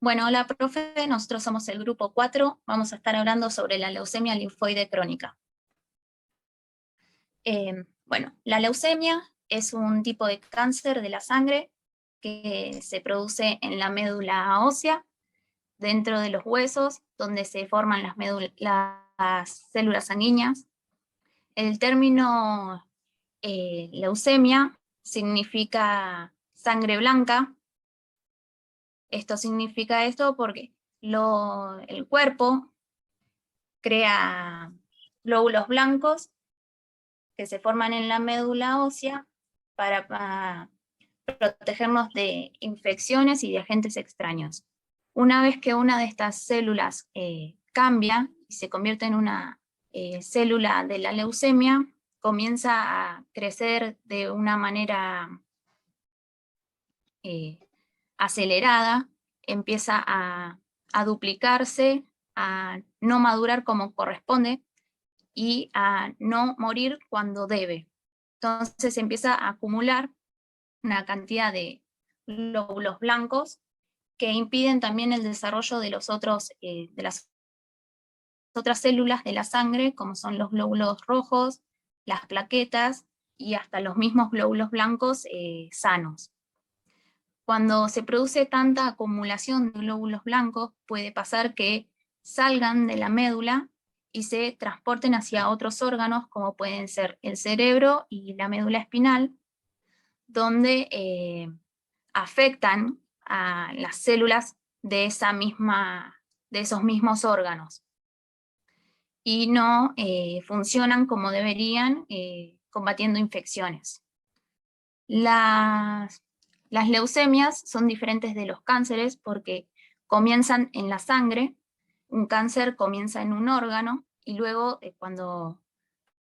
Bueno, hola profe, nosotros somos el grupo 4, vamos a estar hablando sobre la leucemia linfoide crónica. Bueno, la leucemia es un tipo de cáncer de la sangre que se produce en la médula ósea, dentro de los huesos, donde se forman las células sanguíneas. El término leucemia significa sangre blanca. Esto significa porque el cuerpo crea glóbulos blancos que se forman en la médula ósea para protegernos de infecciones y de agentes extraños. Una vez que una de estas células cambia y se convierte en una célula de la leucemia, comienza a crecer de una manera acelerada, empieza a duplicarse, a no madurar como corresponde y a no morir cuando debe. Entonces se empieza a acumular una cantidad de glóbulos blancos que impiden también el desarrollo de las otras células de la sangre, como son los glóbulos rojos, las plaquetas y hasta los mismos glóbulos blancos sanos. Cuando se produce tanta acumulación de glóbulos blancos, puede pasar que salgan de la médula y se transporten hacia otros órganos, como pueden ser el cerebro y la médula espinal, donde afectan a las células de esos mismos órganos y no funcionan como deberían, combatiendo infecciones. Las leucemias son diferentes de los cánceres porque comienzan en la sangre. Un cáncer comienza en un órgano y luego cuando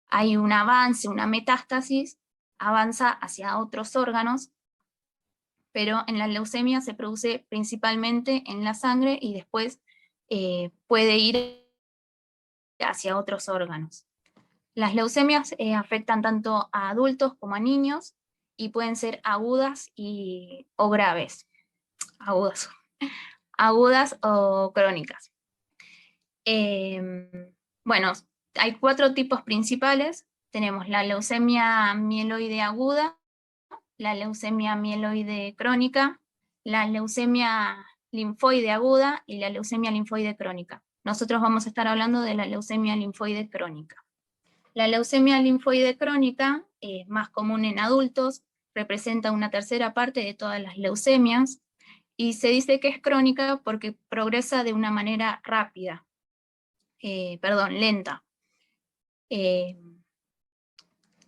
hay un avance, una metástasis, avanza hacia otros órganos, pero en la leucemia se produce principalmente en la sangre y después puede ir hacia otros órganos. Las leucemias afectan tanto a adultos como a niños y pueden ser agudas o graves, agudas o crónicas. Bueno, hay 4 tipos principales. Tenemos la leucemia mieloide aguda, la leucemia mieloide crónica, la leucemia linfoide aguda y la leucemia linfoide crónica. Nosotros vamos a estar hablando de la leucemia linfoide crónica. La leucemia linfoide crónica, más común en adultos, representa una tercera parte de todas las leucemias y se dice que es crónica porque progresa de una manera lenta.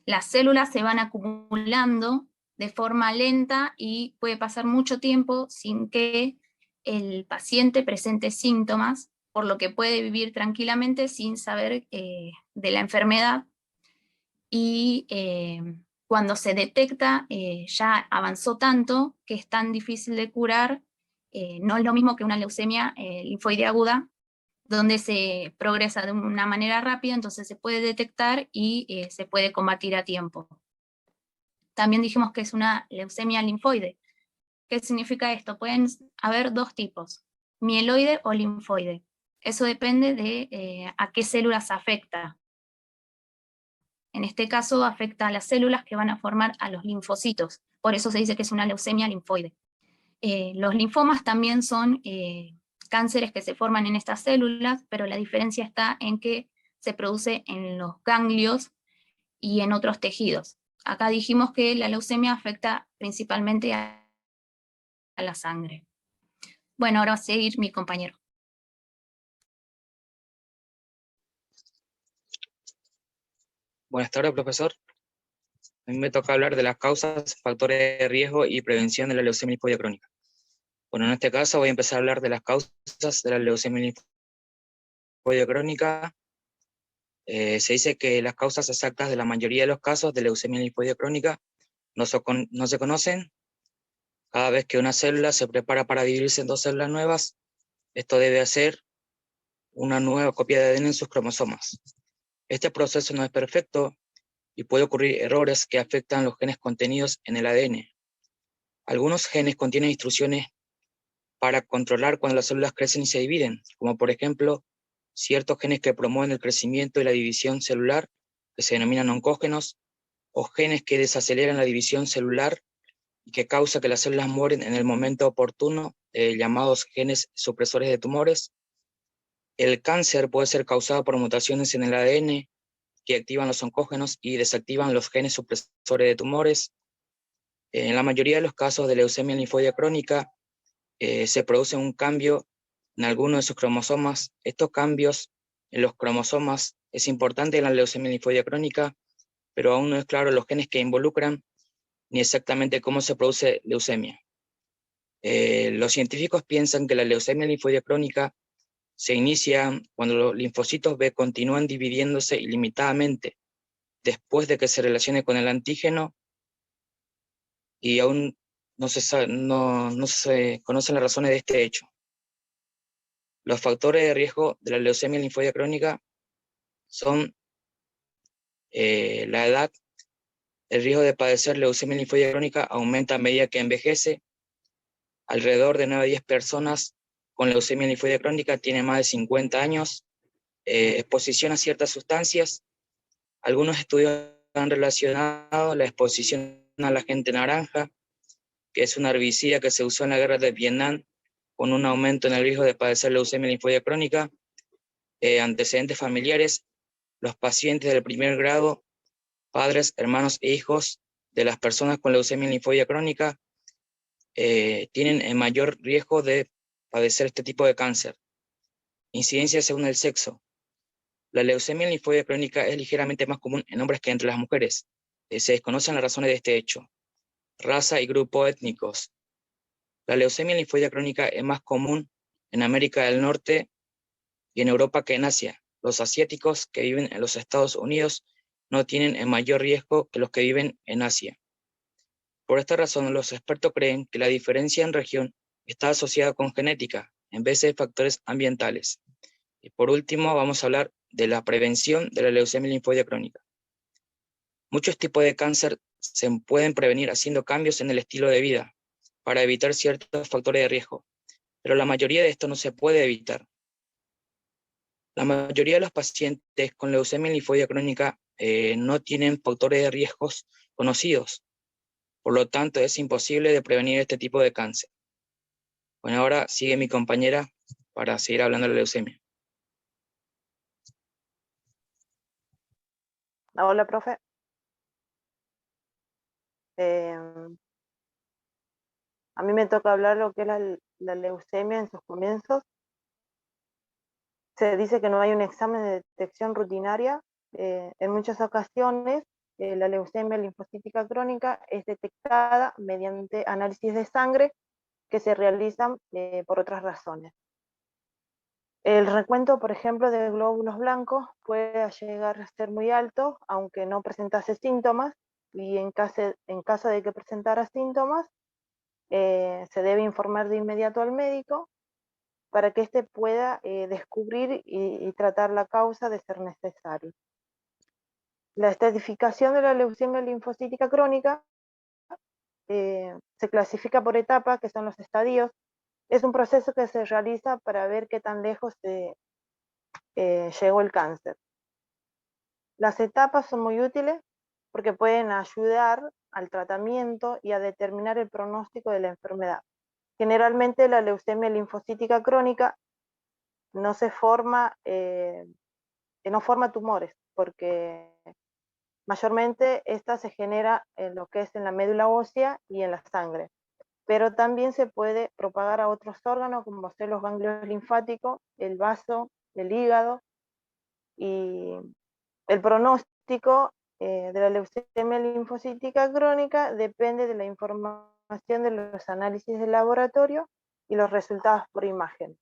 Las células se van acumulando de forma lenta y puede pasar mucho tiempo sin que el paciente presente síntomas, por lo que puede vivir tranquilamente sin saber de la enfermedad. Y cuando se detecta ya avanzó tanto que es tan difícil de curar. No es lo mismo que una leucemia linfoide aguda, donde se progresa de una manera rápida, entonces se puede detectar y se puede combatir a tiempo. También dijimos que es una leucemia linfoide. ¿Qué significa esto? Pueden haber 2 tipos, mieloide o linfoide. Eso depende de a qué células afecta. En este caso afecta a las células que van a formar a los linfocitos, por eso se dice que es una leucemia linfoide. Los linfomas también son cánceres que se forman en estas células, pero la diferencia está en que se produce en los ganglios y en otros tejidos. Acá dijimos que la leucemia afecta principalmente a la sangre. Bueno, ahora va a seguir mi compañero. Buenas tardes, profesor. A mí me toca hablar de las causas, factores de riesgo y prevención de la leucemia linfoide crónica. Bueno, en este caso voy a empezar a hablar de las causas de la leucemia linfoide crónica. Se dice que las causas exactas de la mayoría de los casos de leucemia linfoide crónica no se conocen. Cada vez que una célula se prepara para dividirse en 2 células nuevas, esto debe hacer una nueva copia de ADN en sus cromosomas. Este proceso no es perfecto y puede ocurrir errores que afectan los genes contenidos en el ADN. Algunos genes contienen instrucciones para controlar cuando las células crecen y se dividen, como por ejemplo ciertos genes que promueven el crecimiento y la división celular, que se denominan oncógenos, o genes que desaceleran la división celular y que causa que las células mueren en el momento oportuno, llamados genes supresores de tumores. El cáncer puede ser causado por mutaciones en el ADN que activan los oncógenos y desactivan los genes supresores de tumores. En la mayoría de los casos de leucemia linfoide crónica, se produce un cambio en alguno de sus cromosomas. Estos cambios en los cromosomas es importante en la leucemia linfoide crónica, pero aún no es claro los genes que involucran ni exactamente cómo se produce leucemia. Los científicos piensan que la leucemia linfoide crónica se inicia cuando los linfocitos B continúan dividiéndose ilimitadamente después de que se relacione con el antígeno y aún no se conocen las razones de este hecho. Los factores de riesgo de la leucemia linfoide crónica son la edad. El riesgo de padecer leucemia linfoide crónica aumenta a medida que envejece. Alrededor de 9 a 10 personas con leucemia linfoide crónica tienen más de 50 años. Exposición a ciertas sustancias. Algunos estudios han relacionado la exposición al agente naranja, que es un herbicida que se usó en la guerra de Vietnam, con un aumento en el riesgo de padecer leucemia linfoide crónica. Antecedentes familiares. Los pacientes del primer grado, padres, hermanos e hijos de las personas con leucemia linfoide crónica, tienen el mayor riesgo de padecer este tipo de cáncer. Incidencia según el sexo. La leucemia linfoide crónica es ligeramente más común en hombres que entre las mujeres. Se desconocen las razones de este hecho. Raza y grupo étnicos. La leucemia linfoide crónica es más común en América del Norte y en Europa que en Asia. Los asiáticos que viven en los Estados Unidos no tienen el mayor riesgo que los que viven en Asia. Por esta razón, los expertos creen que la diferencia en región está asociada con genética, en vez de factores ambientales. Y por último, vamos a hablar de la prevención de la leucemia linfoide crónica. Muchos tipos de cáncer se pueden prevenir haciendo cambios en el estilo de vida para evitar ciertos factores de riesgo, pero la mayoría de esto no se puede evitar. La mayoría de los pacientes con leucemia linfoide crónica no tienen factores de riesgos conocidos. Por lo tanto, es imposible de prevenir este tipo de cáncer. Bueno, ahora sigue mi compañera para seguir hablando de la leucemia. Hola, profe. A mí me toca hablar lo que es la leucemia en sus comienzos. Se dice que no hay un examen de detección rutinaria. En muchas ocasiones, la leucemia linfocítica crónica es detectada mediante análisis de sangre que se realizan por otras razones. El recuento, por ejemplo, de glóbulos blancos puede llegar a ser muy alto, aunque no presentase síntomas, y en caso de que presentara síntomas, se debe informar de inmediato al médico para que éste pueda descubrir y tratar la causa de ser necesario. La estratificación de la leucemia linfocítica crónica se clasifica por etapas, que son los estadios. Es un proceso que se realiza para ver qué tan lejos llegó el cáncer. Las etapas son muy útiles porque pueden ayudar al tratamiento y a determinar el pronóstico de la enfermedad. Generalmente la leucemia linfocítica crónica no forma tumores, porque mayormente esta se genera en lo que es en la médula ósea y en la sangre, pero también se puede propagar a otros órganos como ser los ganglios linfáticos, el vaso, el hígado, y el pronóstico de la leucemia linfocítica crónica depende de la información de los análisis de laboratorio y los resultados por imagen.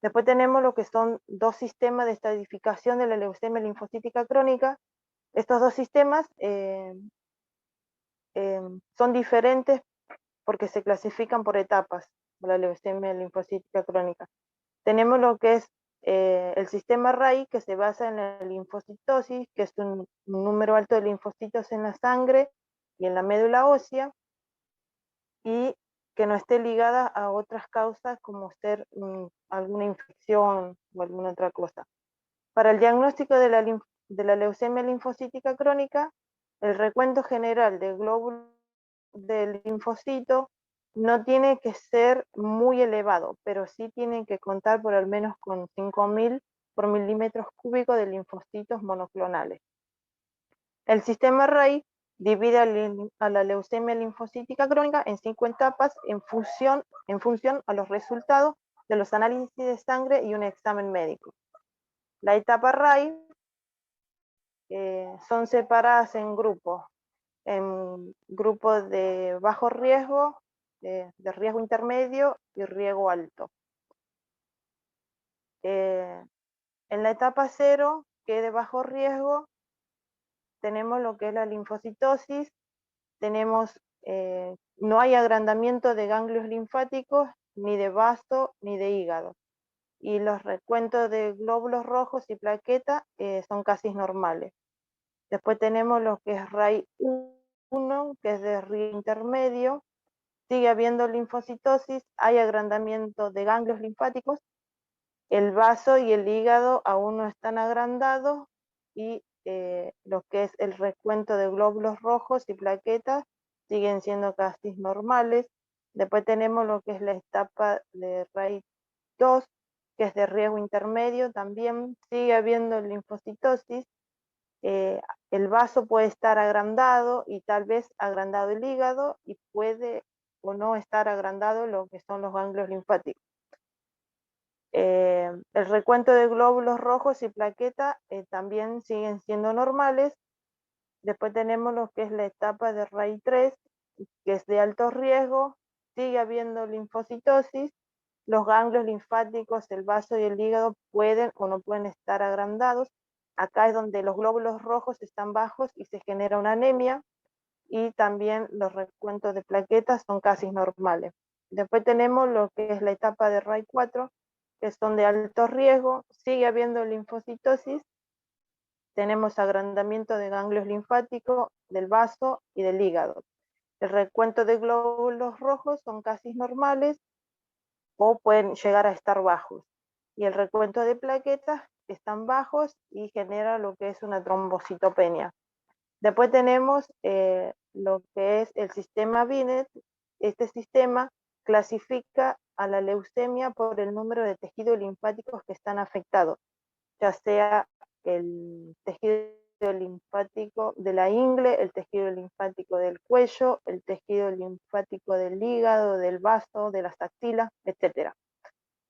Después tenemos lo que son dos sistemas de estadificación de la leucemia linfocítica crónica. Estos dos sistemas son diferentes porque se clasifican por etapas de la leucemia linfocítica crónica. Tenemos lo que es el sistema RAI, que se basa en la linfocitosis, que es un número alto de linfocitos en la sangre y en la médula ósea, y que no esté ligada a otras causas como ser alguna infección o alguna otra cosa. Para el diagnóstico de la leucemia linfocítica crónica, el recuento general de glóbulos del linfocito no tiene que ser muy elevado, pero sí tienen que contar por al menos con 5.000 por milímetros cúbicos de linfocitos monoclonales. El sistema RAI divide a la leucemia linfocítica crónica en 5 etapas en función a los resultados de los análisis de sangre y un examen médico. La etapa RAI son separadas en grupos de bajo riesgo, de riesgo intermedio y riesgo alto. En la etapa 0, que es de bajo riesgo, tenemos lo que es la linfocitosis, no hay agrandamiento de ganglios linfáticos, ni de vaso, ni de hígado. Y los recuentos de glóbulos rojos y plaquetas son casi normales. Después tenemos lo que es RAI 1, que es de riesgo intermedio. Sigue habiendo linfocitosis, hay agrandamiento de ganglios linfáticos, el vaso y el hígado aún no están agrandados, y lo que es el recuento de glóbulos rojos y plaquetas siguen siendo casi normales. Después tenemos lo que es la etapa de RAI 2, que es de riesgo intermedio, también sigue habiendo linfocitosis, el vaso puede estar agrandado y tal vez agrandado el hígado, y puede o no estar agrandado lo que son los ganglios linfáticos. El recuento de glóbulos rojos y plaquetas también siguen siendo normales. Después tenemos lo que es la etapa de RAI 3, que es de alto riesgo, sigue habiendo linfocitosis, los ganglios linfáticos, el vaso y el hígado pueden o no pueden estar agrandados. Acá es donde los glóbulos rojos están bajos y se genera una anemia, y también los recuentos de plaquetas son casi normales. Después tenemos lo que es la etapa de RAI 4, que son de alto riesgo, sigue habiendo linfocitosis, tenemos agrandamiento de ganglios linfáticos, del vaso y del hígado. El recuento de glóbulos rojos son casi normales o pueden llegar a estar bajos. Y el recuento de plaquetas están bajos y genera lo que es una trombocitopenia. Después tenemos lo que es el sistema Binet. Este sistema clasifica a la leucemia por el número de tejidos linfáticos que están afectados, ya sea el tejido linfático de la ingle, el tejido linfático del cuello, el tejido linfático del hígado, del vaso, de las axilas, etc.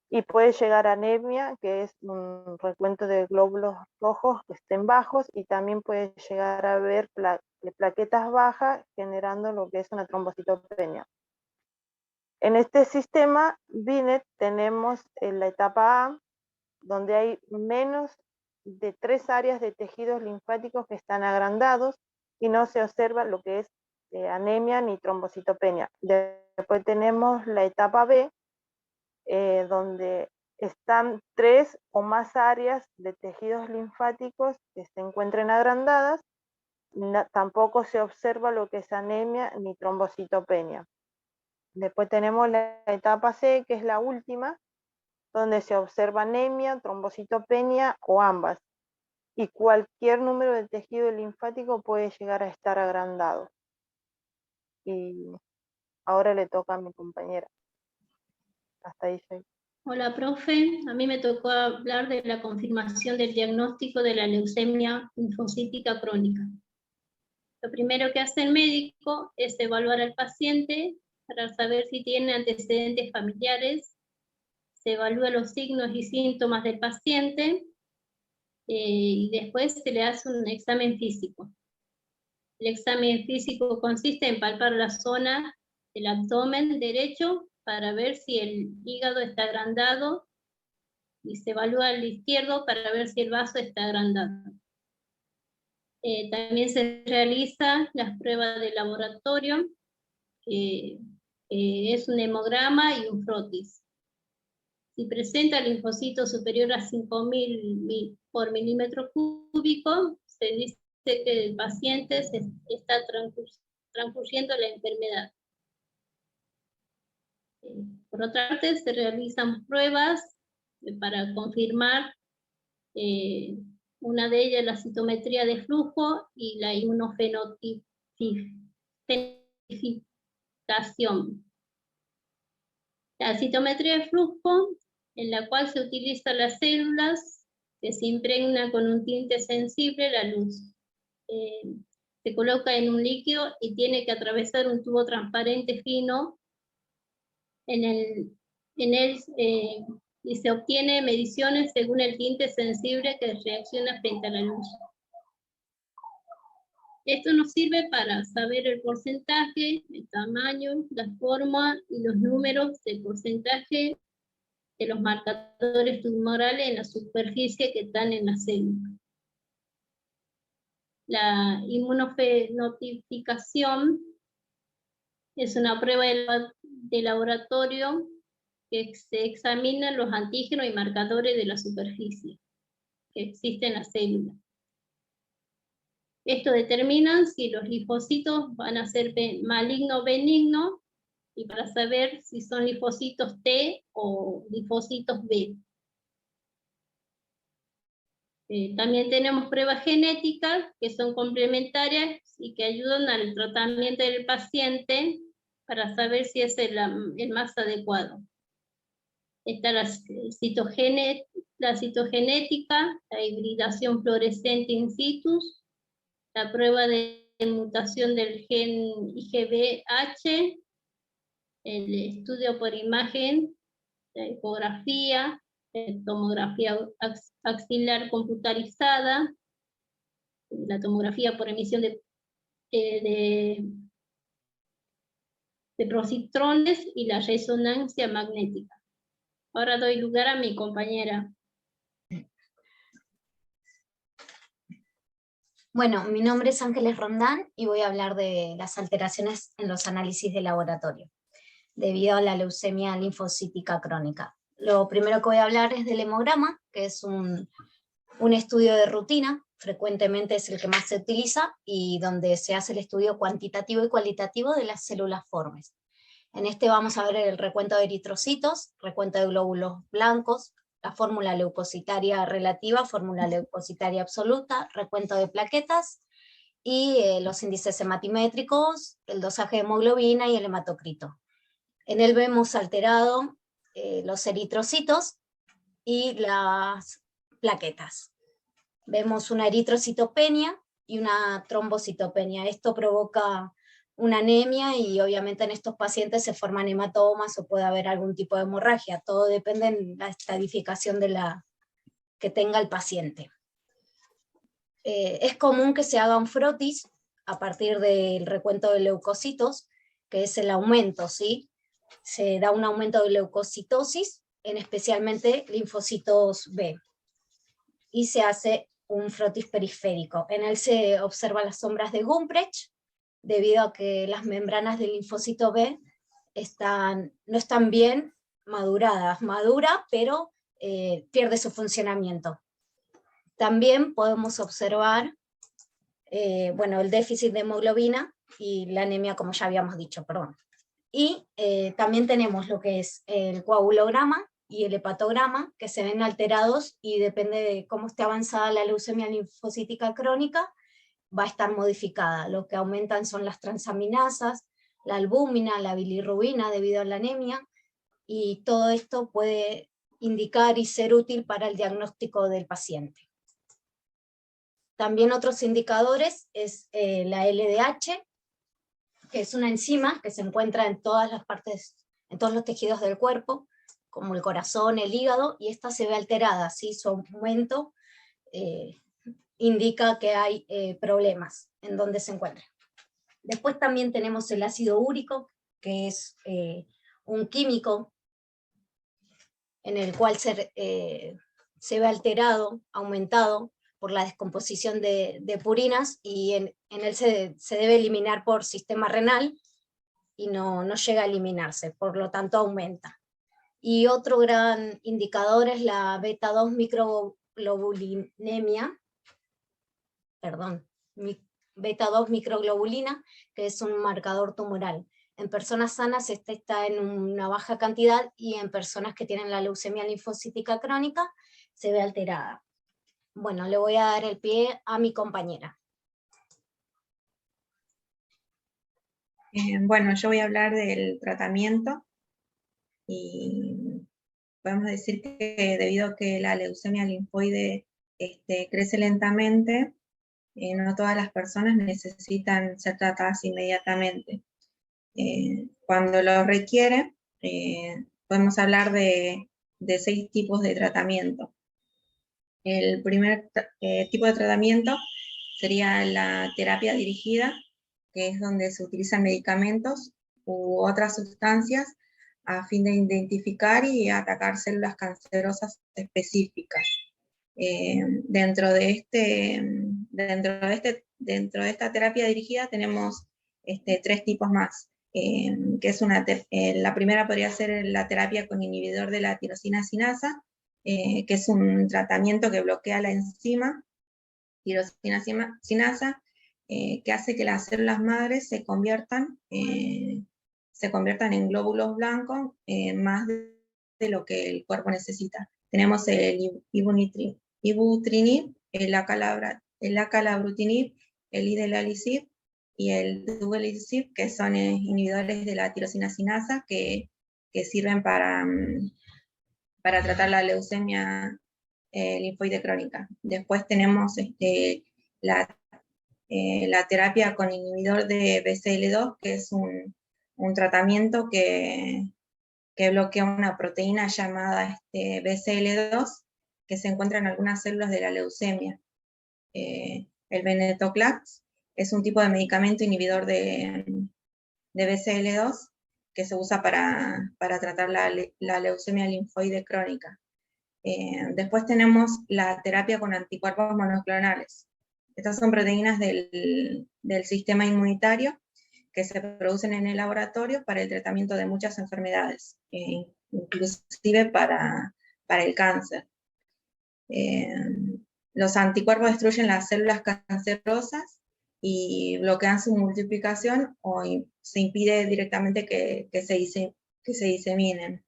Y puede llegar a anemia, que es un recuento de glóbulos rojos que estén bajos, y también puede llegar a haber plaquetas bajas, generando lo que es una trombocitopenia. En este sistema Binet tenemos en la etapa A, donde hay menos de 3 áreas de tejidos linfáticos que están agrandados y no se observa lo que es anemia ni trombocitopenia. Después tenemos la etapa B, donde están 3 o más áreas de tejidos linfáticos que se encuentren agrandadas, tampoco se observa lo que es anemia ni trombocitopenia. Después tenemos la etapa C, que es la última, donde se observa anemia, trombocitopenia o ambas, y cualquier número de tejido linfático puede llegar a estar agrandado. Y ahora le toca a mi compañera. Hasta ahí soy. Hola, profe. A mí me tocó hablar de la confirmación del diagnóstico de la leucemia linfocítica crónica. Lo primero que hace el médico es evaluar al paciente para saber si tiene antecedentes familiares. Se evalúa los signos y síntomas del paciente y después se le hace un examen físico. El examen físico consiste en palpar la zona del abdomen derecho para ver si el hígado está agrandado, y se evalúa el izquierdo para ver si el vaso está agrandado. También se realiza las pruebas de laboratorio, es un hemograma y un frotis. Si presenta linfocito superior a 5.000 por milímetro cúbico, se dice que el paciente está transcurriendo la enfermedad. Por otra parte, se realizan pruebas para confirmar una de ellas, la citometría de flujo y la inmunofenotipicación. La citometría de flujo, en la cual se utilizan las células que se impregnan con un tinte sensible a la luz. Se coloca en un líquido y tiene que atravesar un tubo transparente fino y se obtiene mediciones según el tinte sensible que reacciona frente a la luz. Esto nos sirve para saber el porcentaje, el tamaño, la forma y los números del porcentaje de los marcadores tumorales en la superficie que están en la célula. La inmunofenotipicación es una prueba de laboratorio que se examinan los antígenos y marcadores de la superficie que existen en la célula. Esto determina si los linfocitos van a ser maligno o benigno, y para saber si son linfocitos T o linfocitos B. También tenemos pruebas genéticas que son complementarias y que ayudan al tratamiento del paciente para saber si es el más adecuado. Está la citogenética, la hibridación fluorescente in situ, la prueba de mutación del gen IGBH, el estudio por imagen, la ecografía, la tomografía axilar computarizada, la tomografía por emisión de positrones y la resonancia magnética. Ahora doy lugar a mi compañera. Bueno, mi nombre es Ángeles Rondán y voy a hablar de las alteraciones en los análisis de laboratorio, debido a la leucemia linfocítica crónica. Lo primero que voy a hablar es del hemograma, que es un estudio de rutina, frecuentemente es el que más se utiliza, y donde se hace el estudio cuantitativo y cualitativo de las células formes. En este vamos a ver el recuento de eritrocitos, recuento de glóbulos blancos, la fórmula leucocitaria relativa, fórmula leucocitaria absoluta, recuento de plaquetas, y los índices hematimétricos, el dosaje de hemoglobina y el hematocrito. En él vemos alterado los eritrocitos y las plaquetas. Vemos una eritrocitopenia y una trombocitopenia. Esto provoca una anemia y obviamente en estos pacientes se forman hematomas o puede haber algún tipo de hemorragia. Todo depende de la estadificación que tenga el paciente. Es común que se haga un frotis a partir del recuento de leucocitos, que es el aumento, ¿sí? Se da un aumento de leucocitosis, en especialmente linfocitos B, y se hace un frotis periférico. En él se observan las sombras de Gumprecht, debido a que las membranas del linfocito B no están bien maduradas. Madura, pero pierde su funcionamiento. También podemos observar el déficit de hemoglobina y la anemia, como ya habíamos dicho, perdón. Y también tenemos lo que es el coagulograma y el hepatograma, que se ven alterados y depende de cómo esté avanzada la leucemia linfocítica crónica, va a estar modificada. Lo que aumentan son las transaminasas, la albúmina, la bilirrubina debido a la anemia, y todo esto puede indicar y ser útil para el diagnóstico del paciente. También otros indicadores es la LDH, que es una enzima que se encuentra en todas las partes, en todos los tejidos del cuerpo, como el corazón, el hígado, y esta se ve alterada, ¿sí? Su aumento indica que hay problemas en donde se encuentra. Después también tenemos el ácido úrico, que es un químico en el cual se ve alterado, aumentado por la descomposición de purinas, y en él se debe eliminar por sistema renal, y no llega a eliminarse, por lo tanto aumenta. Y otro gran indicador es la beta-2 microglobulinemia, beta-2 microglobulina, que es un marcador tumoral. En personas sanas este está en una baja cantidad y en personas que tienen la leucemia linfocítica crónica se ve alterada. Bueno, le voy a dar el pie a mi compañera. Bueno, yo voy a hablar del tratamiento y podemos decir que debido a que la leucemia linfoide crece lentamente, no todas las personas necesitan ser tratadas inmediatamente. Cuando lo requiere, podemos hablar de 6 tipos de tratamiento. El primer tipo de tratamiento sería la terapia dirigida, que es donde se utilizan medicamentos u otras sustancias a fin de identificar y atacar células cancerosas específicas. Dentro de esta terapia dirigida tenemos 3 tipos más, que es la primera podría ser la terapia con inhibidor de la tirosina sinasa, que es un tratamiento que bloquea la enzima tirosina sinasa, que hace que las células madres se conviertan en glóbulos blancos más de lo que el cuerpo necesita. Tenemos el ibutrinib, el acalabrutinib, el idelalisib y el duvelisib, que son inhibidores de la tirosina sinasa que sirven para tratar la leucemia linfoide crónica. Después tenemos la terapia con inhibidor de BCL2, que es un tratamiento que bloquea una proteína llamada BCL2, que se encuentra en algunas células de la leucemia. El venetoclax es un tipo de medicamento inhibidor de BCL2 que se usa para tratar la leucemia linfoide crónica. Después tenemos la terapia con anticuerpos monoclonales. Estas son proteínas del sistema inmunitario que se producen en el laboratorio para el tratamiento de muchas enfermedades, inclusive para el cáncer. Los anticuerpos destruyen las células cancerosas y bloquean su multiplicación o se impide directamente que se diseminen.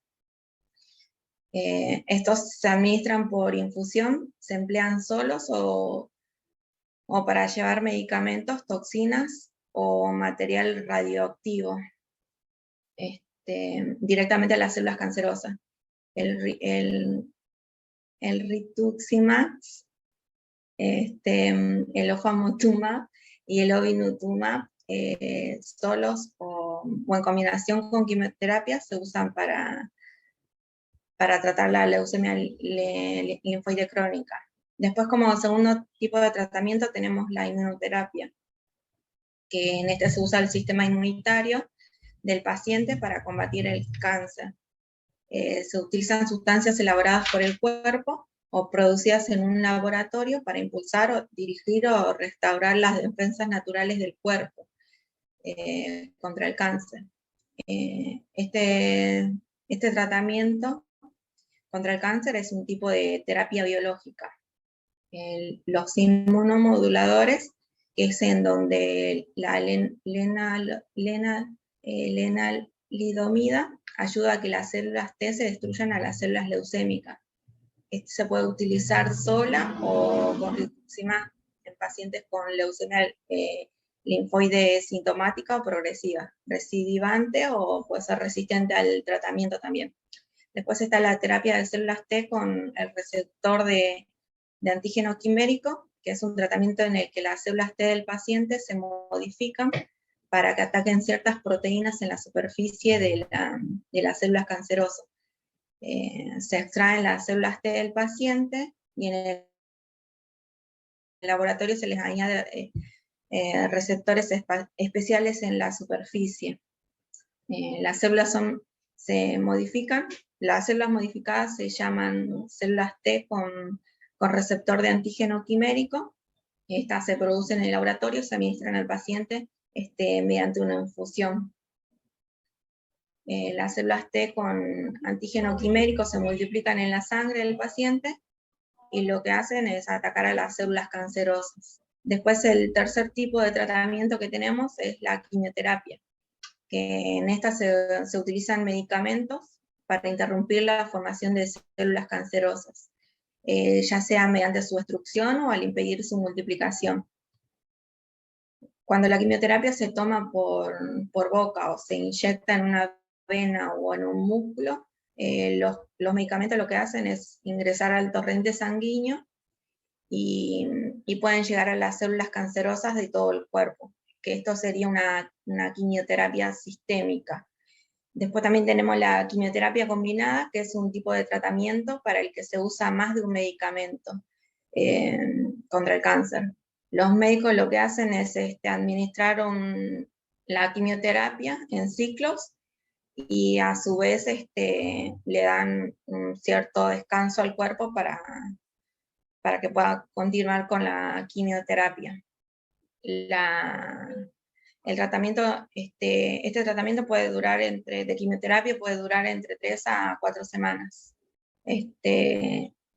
Estos se administran por infusión, se emplean solos o para llevar medicamentos, toxinas o material radioactivo directamente a las células cancerosas. El rituximab, el ofamotumab y el ovinutumab, solos o en combinación con quimioterapia, se usan para tratar la leucemia linfoide crónica. Después, como segundo tipo de tratamiento, tenemos la inmunoterapia, que en este se usa el sistema inmunitario del paciente para combatir el cáncer. Se utilizan sustancias elaboradas por el cuerpo o producidas en un laboratorio para impulsar o dirigir o restaurar las defensas naturales del cuerpo contra el cáncer. Este tratamiento contra el cáncer es un tipo de terapia biológica. Los inmunomoduladores, que es en donde la lenalidomida ayuda a que las células T se destruyan a las células leucémicas. Se puede utilizar sola o con rituximab en pacientes con leucemia linfoide sintomática o progresiva, recidivante o puede ser resistente al tratamiento también. Después está la terapia de células T con el receptor de antígeno quimérico, que es un tratamiento en el que las células T del paciente se modifican para que ataquen ciertas proteínas en la superficie de las células cancerosas. Se extraen las células T del paciente y en el laboratorio se les añade receptores especiales en la superficie. Las células se modifican, las células modificadas se llaman células T con receptor de antígeno quimérico. Estas se producen en el laboratorio, se administran al paciente mediante una infusión. Las células T con antígeno quimérico se multiplican en la sangre del paciente y lo que hacen es atacar a las células cancerosas. Después, el tercer tipo de tratamiento que tenemos es la quimioterapia, que en esta se utilizan medicamentos para interrumpir la formación de células cancerosas, ya sea mediante su destrucción o al impedir su multiplicación. Cuando la quimioterapia se toma por boca o se inyecta en una vena o en un músculo, los medicamentos lo que hacen es ingresar al torrente sanguíneo y pueden llegar a las células cancerosas de todo el cuerpo, que esto sería una quimioterapia sistémica. Después también tenemos la quimioterapia combinada, que es un tipo de tratamiento para el que se usa más de un medicamento contra el cáncer. Los médicos lo que hacen es administrar la quimioterapia en ciclos y a su vez le dan un cierto descanso al cuerpo para que pueda continuar con la quimioterapia. El tratamiento, este tratamiento puede durar de quimioterapia puede durar entre 3 a 4 semanas.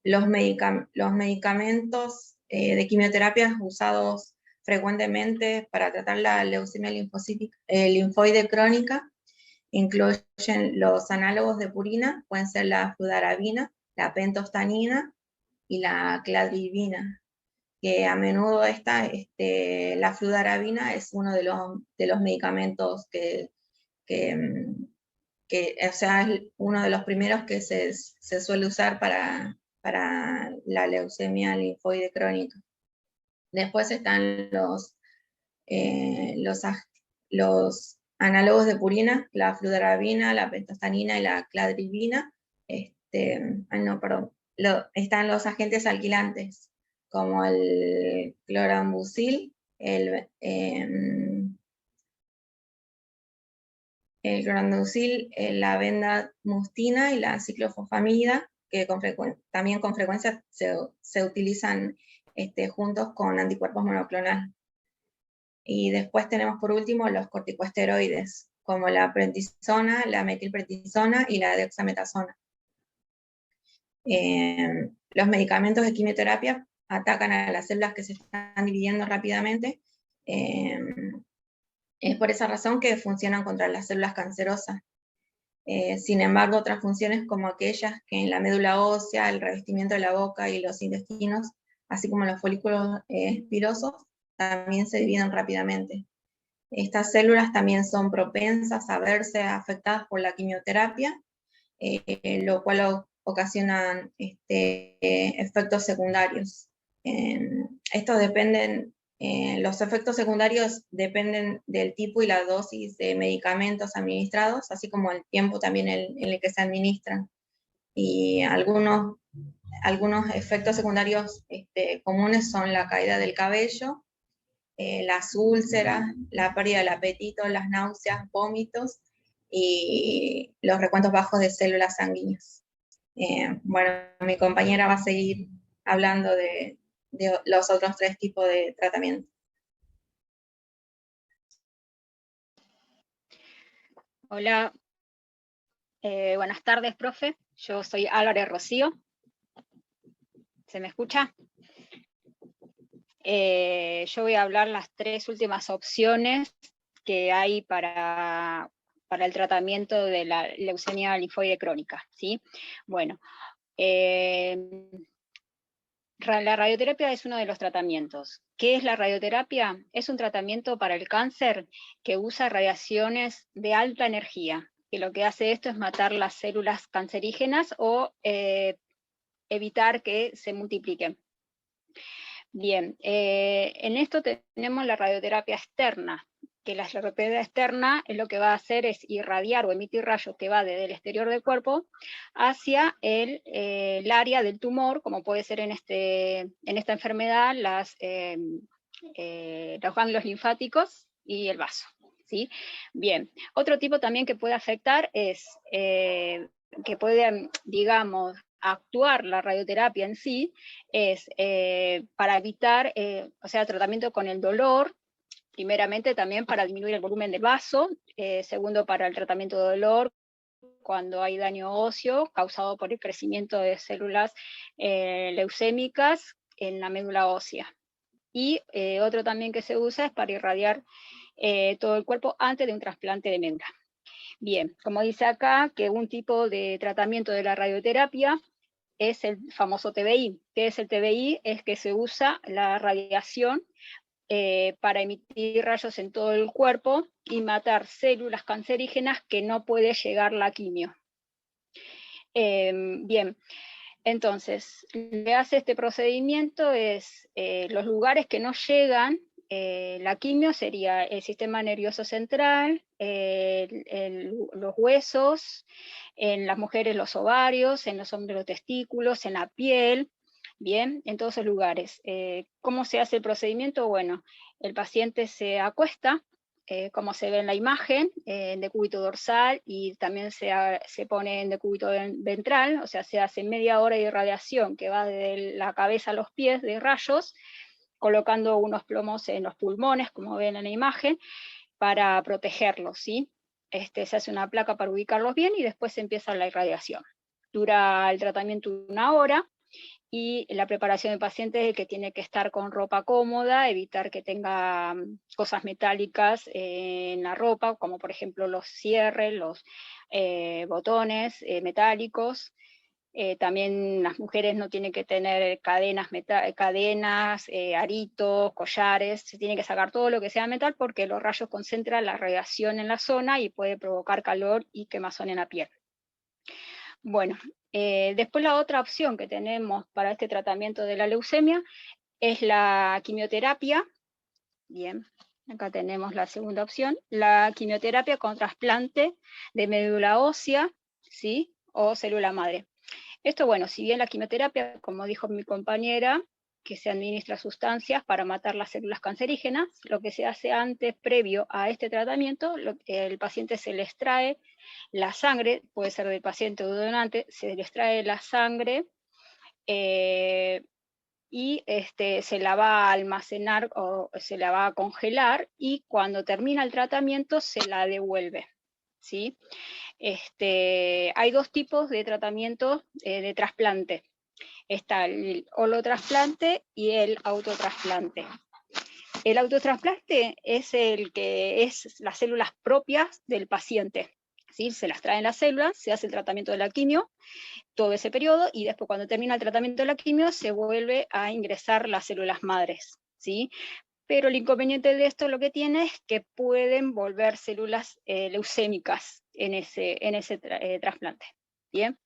Los medicamentos de quimioterapia usados frecuentemente para tratar la leucemia linfoide crónica incluyen los análogos de purina, pueden ser la fludarabina, la pentostanina y la cladribina, que a menudo la fludarabina es uno de los medicamentos que o sea, es uno de los primeros que se suele usar para la leucemia linfoide crónica. Después están los análogos de purina, la fludarabina, la pentostanina y la cladribina. Están los agentes alquilantes, como el clorambucil, el clorambucil, la bendamustina y la ciclofosfamida, que también con frecuencia se utilizan juntos con anticuerpos monoclonales. Y después tenemos por último los corticosteroides, como la prednisona, la metilprednisona y la dexametasona. Los medicamentos de quimioterapia atacan a las células que se están dividiendo rápidamente. Es por esa razón que funcionan contra las células cancerosas. Sin embargo, otras funciones como aquellas que en la médula ósea, el revestimiento de la boca y los intestinos, así como los folículos espirosos, también se dividen rápidamente. Estas células también son propensas a verse afectadas por la quimioterapia, lo cual ocasiona efectos secundarios. Los efectos secundarios dependen del tipo y la dosis de medicamentos administrados, así como el tiempo también en el que se administran. Y algunos efectos secundarios comunes son la caída del cabello, las úlceras, la pérdida del apetito, las náuseas, vómitos y los recuentos bajos de células sanguíneas. Bueno, mi compañera va a seguir hablando de los otros 3 tipos de tratamiento. Hola, buenas tardes, profe. Yo soy Álvarez Rocío. ¿Se me escucha? Yo voy a hablar las 3 últimas opciones que hay para el tratamiento de la leucemia linfoide crónica, ¿sí? Bueno, la radioterapia es uno de los tratamientos. ¿Qué es la radioterapia? Es un tratamiento para el cáncer que usa radiaciones de alta energía, que lo que hace esto es matar las células cancerígenas o evitar que se multipliquen. Bien, en esto tenemos la radioterapia externa, que la radioterapia externa es lo que va a hacer es irradiar o emitir rayos que va desde el exterior del cuerpo hacia el área del tumor, como puede ser en esta enfermedad los ganglios linfáticos y el vaso, ¿sí? Bien, otro tipo también que puede afectar es que puede, digamos, actuar la radioterapia en sí, es para evitar, o sea, tratamiento con el dolor, primeramente también para disminuir el volumen del vaso, segundo para el tratamiento de dolor cuando hay daño óseo causado por el crecimiento de células leucémicas en la médula ósea. Y otro también que se usa es para irradiar todo el cuerpo antes de un trasplante de médula. Bien, como dice acá, que un tipo de tratamiento de la radioterapia es el famoso TBI. ¿Qué es el TBI? Es que se usa la radiación para emitir rayos en todo el cuerpo y matar células cancerígenas que no puede llegar la quimio. Bien, entonces, lo que hace este procedimiento es, los lugares que no llegan, la quimio sería el sistema nervioso central, los huesos, en las mujeres los ovarios, en los hombres los testículos, en la piel, bien, en todos esos lugares. ¿Cómo se hace el procedimiento? Bueno, el paciente se acuesta, como se ve en la imagen, en decúbito dorsal, y también se pone en decúbito ventral, o sea, se hace media hora de irradiación que va desde la cabeza a los pies de rayos, colocando unos plomos en los pulmones, como ven en la imagen, para protegerlos, ¿sí? Se hace una placa para ubicarlos bien y después se empieza la irradiación. Dura el tratamiento 1 hora, y la preparación del paciente es que tiene que estar con ropa cómoda, evitar que tenga cosas metálicas en la ropa, como por ejemplo los cierres, los botones metálicos. También las mujeres no tienen que tener cadenas, aritos, collares, se tiene que sacar todo lo que sea metal porque los rayos concentran la radiación en la zona y puede provocar calor y quemazón en la piel. Bueno, después la otra opción que tenemos para este tratamiento de la leucemia es la quimioterapia. Bien, acá tenemos la segunda opción, la quimioterapia con trasplante de médula ósea, ¿sí? O célula madre. Esto, bueno, si bien la quimioterapia, como dijo mi compañera, que se administra sustancias para matar las células cancerígenas, lo que se hace antes, previo a este tratamiento, el paciente se le extrae la sangre, puede ser del paciente o del donante, se le extrae la sangre y se la va a almacenar o se la va a congelar, y cuando termina el tratamiento se la devuelve, ¿sí? Hay 2 tipos de tratamiento de trasplante. Está el holotrasplante y el autotrasplante. El autotrasplante es el que es las células propias del paciente, ¿sí? Se las traen las células, se hace el tratamiento de la quimio, todo ese periodo, y después cuando termina el tratamiento de la quimio se vuelve a ingresar las células madres, ¿sí? Pero el inconveniente de esto lo que tiene es que pueden volver células leucémicas en ese trasplante, ¿bien?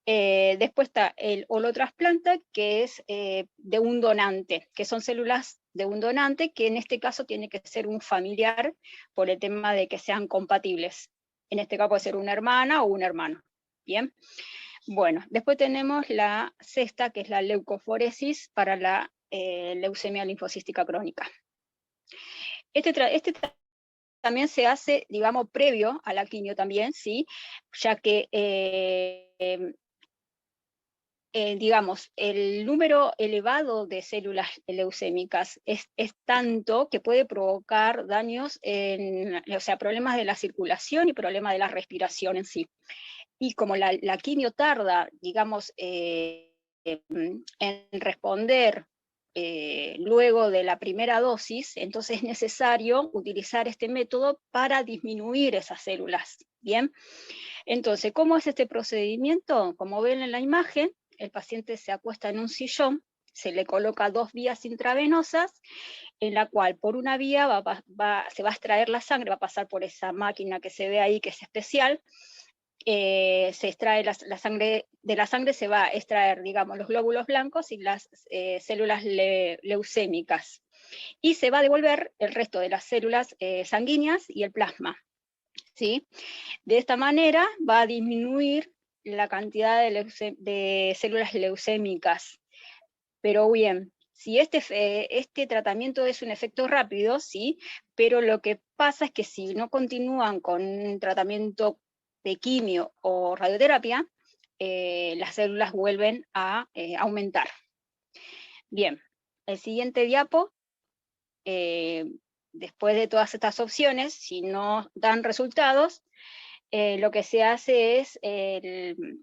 Después está el holotrasplante, que es de un donante, que son células de un donante, que en este caso tiene que ser un familiar por el tema de que sean compatibles. En este caso puede ser una hermana o un hermano, ¿bien? Bueno, después tenemos la sexta, que es la leucoforesis para la leucemia linfocística crónica. Este también se hace, digamos, previo a la quimio también, ¿sí? Ya que digamos, el número elevado de células leucémicas es tanto que puede provocar daños, o sea, problemas de la circulación y problemas de la respiración en sí. Y como la quimio tarda, digamos, en responder luego de la primera dosis, entonces es necesario utilizar este método para disminuir esas células, ¿bien? Entonces, ¿cómo es este procedimiento? Como ven en la imagen, el paciente se acuesta en un sillón, se le coloca 2 vías intravenosas, en la cual por una vía se va a extraer la sangre, va a pasar por esa máquina que se ve ahí, que es especial, se extrae la sangre, de la sangre se va a extraer, digamos, los glóbulos blancos y las células leucémicas, y se va a devolver el resto de las células sanguíneas y el plasma, ¿sí? De esta manera va a disminuir la cantidad de células leucémicas. Pero bien, si este tratamiento es un efecto rápido, sí, pero lo que pasa es que si no continúan con un tratamiento de quimio o radioterapia, las células vuelven a aumentar. Bien, el siguiente diapo. Después de todas estas opciones, si no dan resultados, lo que se hace es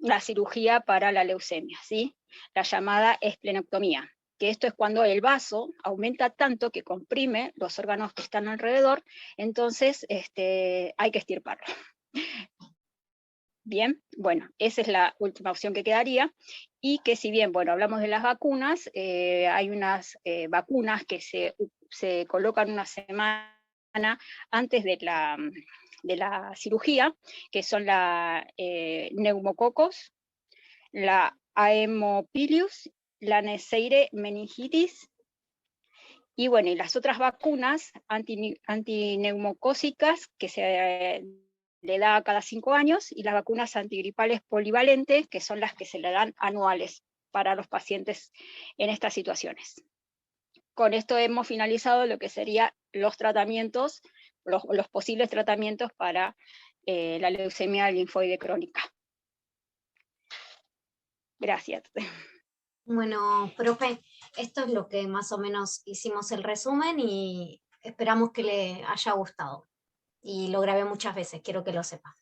la cirugía para la leucemia, ¿sí? La llamada esplenectomía, que esto es cuando el vaso aumenta tanto que comprime los órganos que están alrededor, entonces hay que extirparlo. Bien, bueno, esa es la última opción que quedaría, y que si bien, bueno, hablamos de las vacunas, hay unas vacunas que se colocan una semana antes de la cirugía, que son la neumococos, la Haemophilus, la Neisseria meningitis, y bueno, y las otras vacunas antineumocócicas que se le da cada 5 años, y las vacunas antigripales polivalentes, que son las que se le dan anuales para los pacientes en estas situaciones. Con esto hemos finalizado lo que serían los tratamientos, los posibles tratamientos para la leucemia linfoide crónica. Gracias. Bueno, profe, esto es lo que más o menos hicimos el resumen y esperamos que le haya gustado. Y lo grabé muchas veces, quiero que lo sepa.